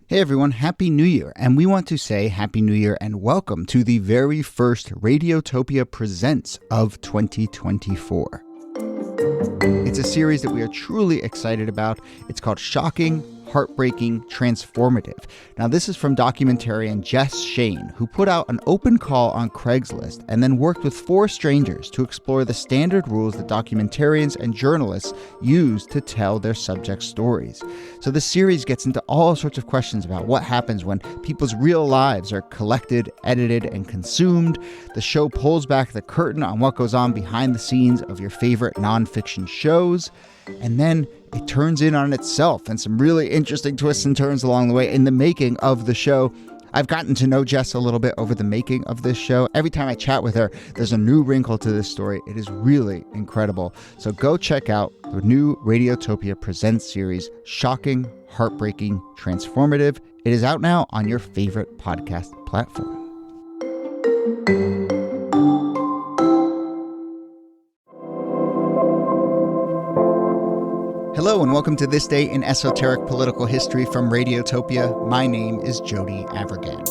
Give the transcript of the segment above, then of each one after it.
Hey everyone, Happy New Year, and we want to say Happy New Year and welcome to the very first Radiotopia Presents of 2024. It's a series that we are truly excited about. It's called Shocking, Heartbreaking, Transformative. Now, this is from documentarian Jess Shane, who put out an open call on Craigslist and then worked with 4 strangers to explore the standard rules that documentarians and journalists use to tell their subject stories. So the series gets into all sorts of questions about what happens when people's real lives are collected, edited, and consumed. The show pulls back the curtain on what goes on behind the scenes of your favorite nonfiction shows. And then it turns in on itself and some really interesting twists and turns along the way in the making of the show. I've gotten to know Jess a little bit over the making of this show. Every time I chat with her, there's a new wrinkle to this story. It is really incredible. So go check out the new Radiotopia Presents series, Shocking, Heartbreaking, Transformative. It is out now on your favorite podcast platform. Hello and welcome to This Day in Esoteric Political History from Radiotopia. My name is Jody Avirgan.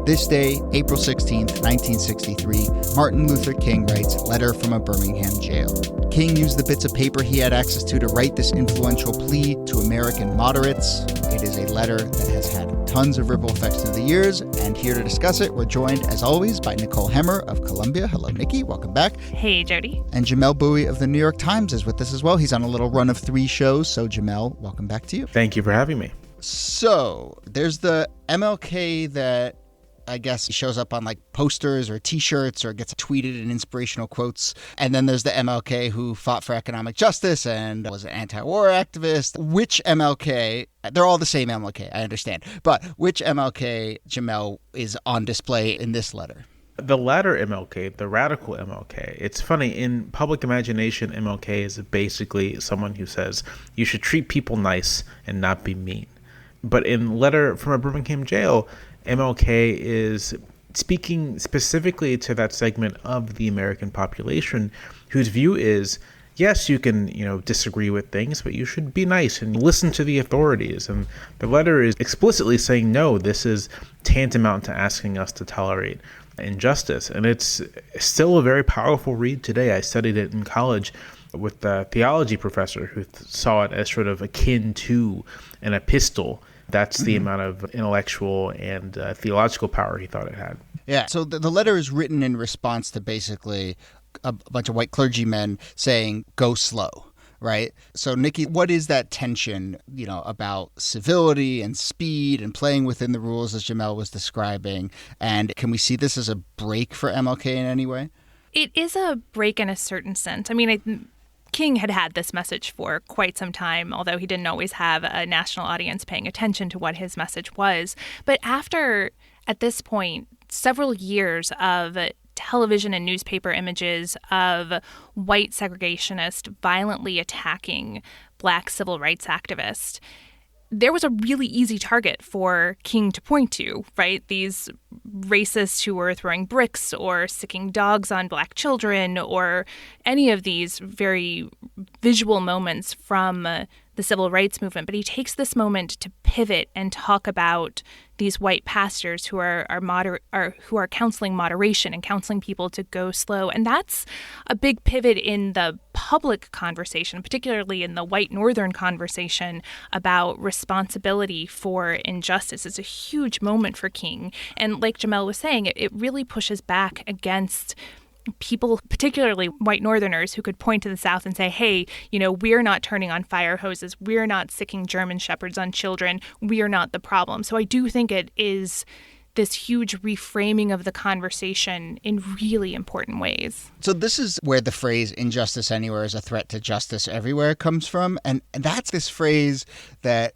This day, April 16th, 1963, Martin Luther King writes Letter from a Birmingham Jail. King used the bits of paper he had access to write this influential plea to American moderates. It is a letter that has had tons of ripple effects through the years, and here to discuss it, we're joined, as always, by Nicole Hemmer of Columbia. Hello, Nikki. Welcome back. Hey, Jody. And Jamelle Bouie of the New York Times is with us as well. He's on a little run of 3 shows, so Jamelle, welcome back to you. Thank you for having me. So, there's the MLK that I guess shows up on like posters or t-shirts or gets tweeted in inspirational quotes. And then there's the MLK who fought for economic justice and was an anti-war activist. Which MLK, they're all the same MLK, I understand. But which MLK, Jamelle, is on display in this letter? The latter MLK, the radical MLK. It's funny, in public imagination, MLK is basically someone who says you should treat people nice and not be mean. But in Letter from a Birmingham Jail, MLK is speaking specifically to that segment of the American population whose view is, yes, you can, disagree with things, but you should be nice and listen to the authorities. And the letter is explicitly saying, no, this is tantamount to asking us to tolerate injustice. And it's still a very powerful read today. I studied it in college with a theology professor who saw it as sort of akin to an epistle. That's the amount of intellectual and theological power he thought it had. Yeah, so the letter is written in response to basically a bunch of white clergymen saying, go slow, right? So, Nikki, what is that tension, about civility and speed and playing within the rules as Jamelle was describing? And can we see this as a break for MLK in any way? It is a break in a certain sense. I mean, King had this message for quite some time, although he didn't always have a national audience paying attention to what his message was. But after, at this point, several years of television and newspaper images of white segregationists violently attacking Black civil rights activists, there was a really easy target for King to point to, right? These racists who were throwing bricks or sicking dogs on Black children or any of these very visual moments from the civil rights movement. But he takes this moment to pivot and talk about these white pastors who are counseling moderation and counseling people to go slow. And that's a big pivot in the public conversation, particularly in the white northern conversation about responsibility for injustice. It's a huge moment for King. And like Jamelle was saying, it really pushes back against people, particularly white Northerners, who could point to the South and say, hey, we're not turning on fire hoses. We're not sicking German shepherds on children. We are not the problem. So I do think it is this huge reframing of the conversation in really important ways. So this is where the phrase injustice anywhere is a threat to justice everywhere comes from. And that's this phrase that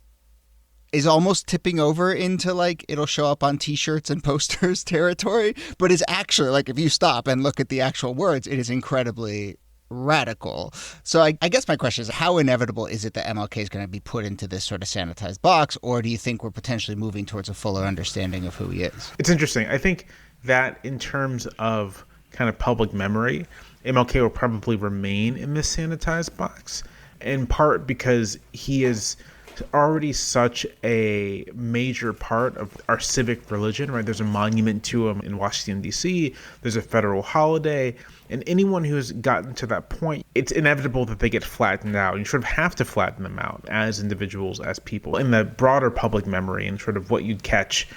is almost tipping over into like it'll show up on t-shirts and posters territory, but is actually, like, if you stop and look at the actual words, it is incredibly radical. So I guess my question is, how inevitable is it that MLK is going to be put into this sort of sanitized box, or do you think we're potentially moving towards a fuller understanding of who he is? It's interesting. I think that in terms of kind of public memory, MLK will probably remain in this sanitized box, in part because he is already such a major part of our civic religion, right? There's a monument to him in Washington, D.C. There's a federal holiday. And anyone who's gotten to that point, it's inevitable that they get flattened out. You sort of have to flatten them out as individuals, as people. In the broader public memory and sort of what you'd catch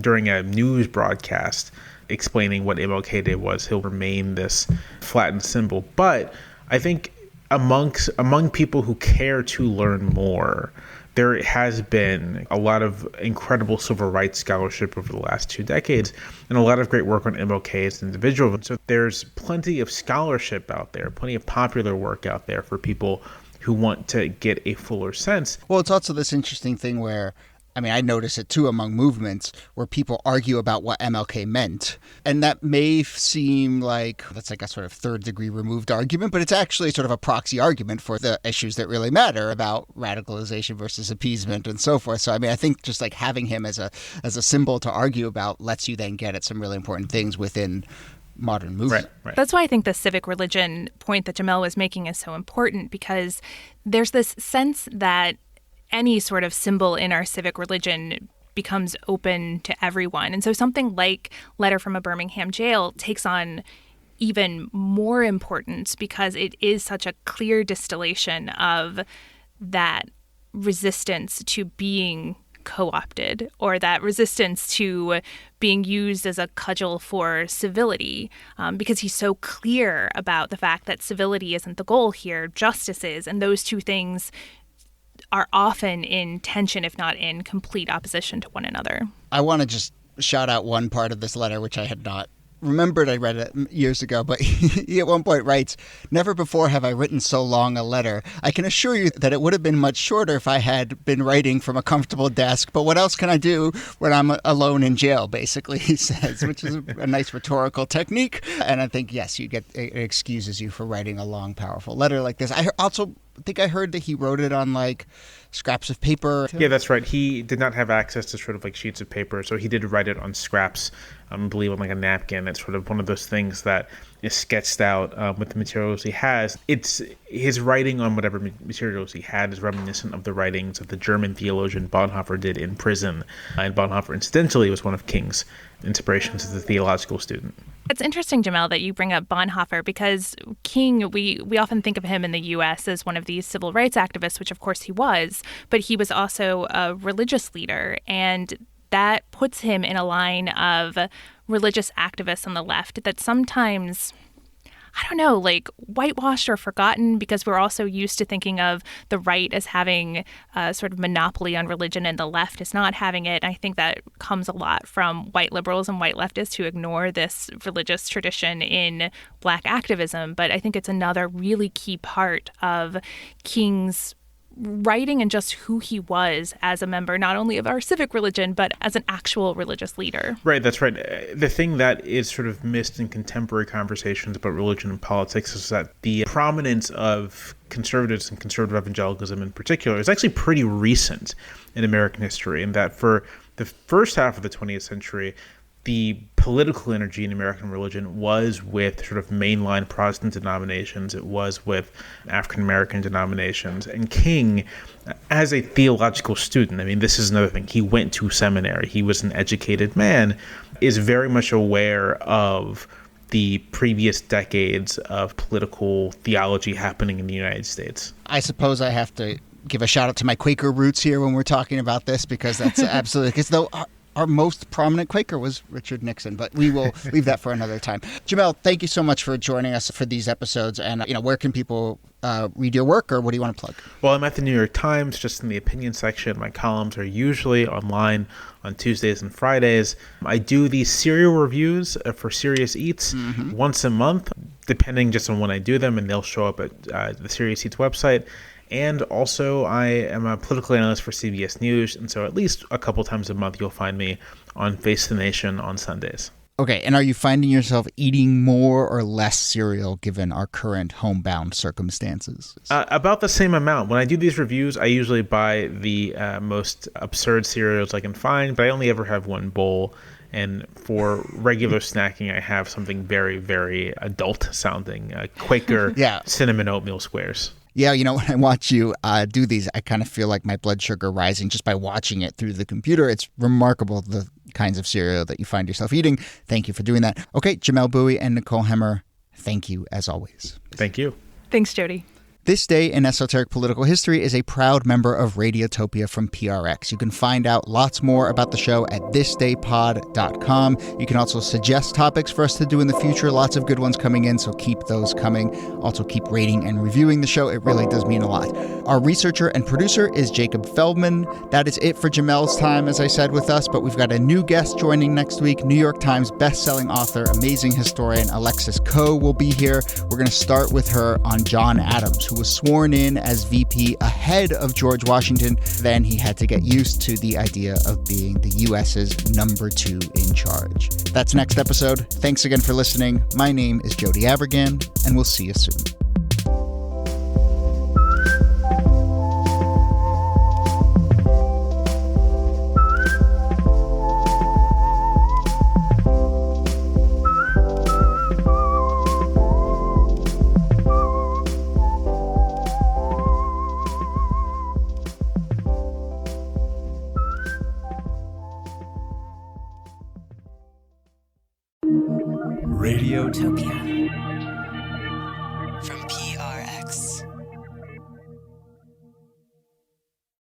during a news broadcast explaining what MLK Day was, he'll remain this flattened symbol. But I think among people who care to learn more, there has been a lot of incredible civil rights scholarship over the last 2 decades and a lot of great work on MLK as an individual. And so there's plenty of scholarship out there, plenty of popular work out there for people who want to get a fuller sense. Well, it's also this interesting thing where, I mean, I notice it too among movements where people argue about what MLK meant. And that may seem like that's like a sort of third degree removed argument, but it's actually sort of a proxy argument for the issues that really matter about radicalization versus appeasement and so forth. So, I mean, I think just like having him as a symbol to argue about lets you then get at some really important things within modern movement. Right. That's why I think the civic religion point that Jamelle was making is so important, because there's this sense that any sort of symbol in our civic religion becomes open to everyone. And so something like Letter from a Birmingham Jail takes on even more importance because it is such a clear distillation of that resistance to being co-opted, or that resistance to being used as a cudgel for civility, because he's so clear about the fact that civility isn't the goal here, justice is, and those two things are often in tension, if not in complete opposition to one another. I want to just shout out one part of this letter, which I had not remembered. I read it years ago, but he at one point writes, "Never before have I written so long a letter. I can assure you that it would have been much shorter if I had been writing from a comfortable desk, but what else can I do when I'm alone in jail," basically, he says, which is a nice rhetorical technique. And I think, yes, it excuses you for writing a long, powerful letter like this. I also think I heard that he wrote it on like scraps of paper. Yeah, that's right. He did not have access to sort of like sheets of paper, so he did write it on scraps, I believe on like a napkin. It's sort of one of those things that is sketched out with the materials he has. It's his writing on whatever materials he had is reminiscent of the writings of the German theologian Bonhoeffer did in prison. And Bonhoeffer, incidentally, was one of King's inspirations as a theological student. It's interesting, Jamelle, that you bring up Bonhoeffer, because King, we often think of him in the U.S. as one of these civil rights activists, which of course he was, but he was also a religious leader, and that puts him in a line of religious activists on the left that sometimes, I don't know, like whitewashed or forgotten, because we're also used to thinking of the right as having a sort of monopoly on religion and the left as not having it. And I think that comes a lot from white liberals and white leftists who ignore this religious tradition in Black activism. But I think it's another really key part of King's writing and just who he was as a member, not only of our civic religion, but as an actual religious leader. Right, that's right. The thing that is sort of missed in contemporary conversations about religion and politics is that the prominence of conservatives and conservative evangelicalism in particular is actually pretty recent in American history, and that for the first half of the 20th century, the political energy in American religion was with sort of mainline Protestant denominations. It was with African-American denominations. And King, as a theological student, I mean, this is another thing. He went to seminary. He was an educated man, is very much aware of the previous decades of political theology happening in the United States. I suppose I have to give a shout out to my Quaker roots here when we're talking about this, because that's absolutely, because though our most prominent Quaker was Richard Nixon, but we will leave that for another time. Jamelle, thank you so much for joining us for these episodes. And, where can people read your work, or what do you want to plug? Well, I'm at the New York Times, just in the opinion section. My columns are usually online on Tuesdays and Fridays. I do these serial reviews for Serious Eats once a month, depending just on when I do them, and they'll show up at the Serious Eats website. And also, I am a political analyst for CBS News, and so at least a couple times a month you'll find me on Face the Nation on Sundays. Okay, and are you finding yourself eating more or less cereal given our current homebound circumstances? About the same amount. When I do these reviews, I usually buy the most absurd cereals I can find, but I only ever have one bowl. And for regular snacking, I have something very, very adult-sounding, Quaker cinnamon oatmeal squares. Yeah, you know, when I watch you do these, I kind of feel like my blood sugar rising just by watching it through the computer. It's remarkable the kinds of cereal that you find yourself eating. Thank you for doing that. Okay, Jamelle Bouie and Nicole Hemmer, thank you as always. Thank you. Thanks, Jody. This Day in Esoteric Political History is a proud member of Radiotopia from PRX. You can find out lots more about the show at thisdaypod.com. You can also suggest topics for us to do in the future. Lots of good ones coming in, so keep those coming. Also keep rating and reviewing the show. It really does mean a lot. Our researcher and producer is Jacob Feldman. That is it for Jamelle's time, as I said, with us, but we've got a new guest joining next week. New York Times bestselling author, amazing historian Alexis Coe will be here. We're going to start with her on John Adams, who was sworn in as VP ahead of George Washington. Then he had to get used to the idea of being the U.S.'s number 2 in charge. That's next episode. Thanks again for listening. My name is Jody Avirgan, and we'll see you soon. Radiotopia from